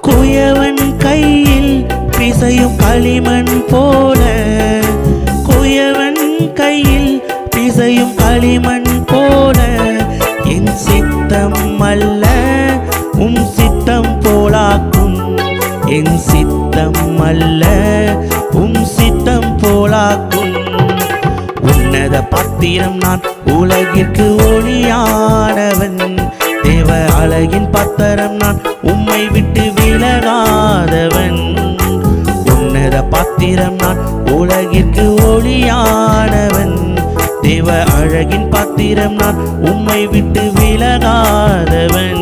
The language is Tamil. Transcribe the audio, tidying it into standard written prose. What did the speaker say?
குயவன் கையில் பிசையும் களிமண் போல, குயவன் கையில் பிசையும் களிமண் போல, என் சித்தம் அல்ல உம் சித்தம் போலாக்கும், என் சித்தம் அல்ல உம் சித்தம் போலாக்கும். உன்னத பாத்திரம் நான் உலகிற்கு ஒளியானவன், தேவ அழகின் பாத்திரம் நான் உம்மை விட்டு விலகாதவன். உன்னத பாத்திரம் நான் உலகிற்கு ஒளியானவன், தேவ அழகின் பாத்திரம் நான் உம்மை விட்டு விலகாதவன்.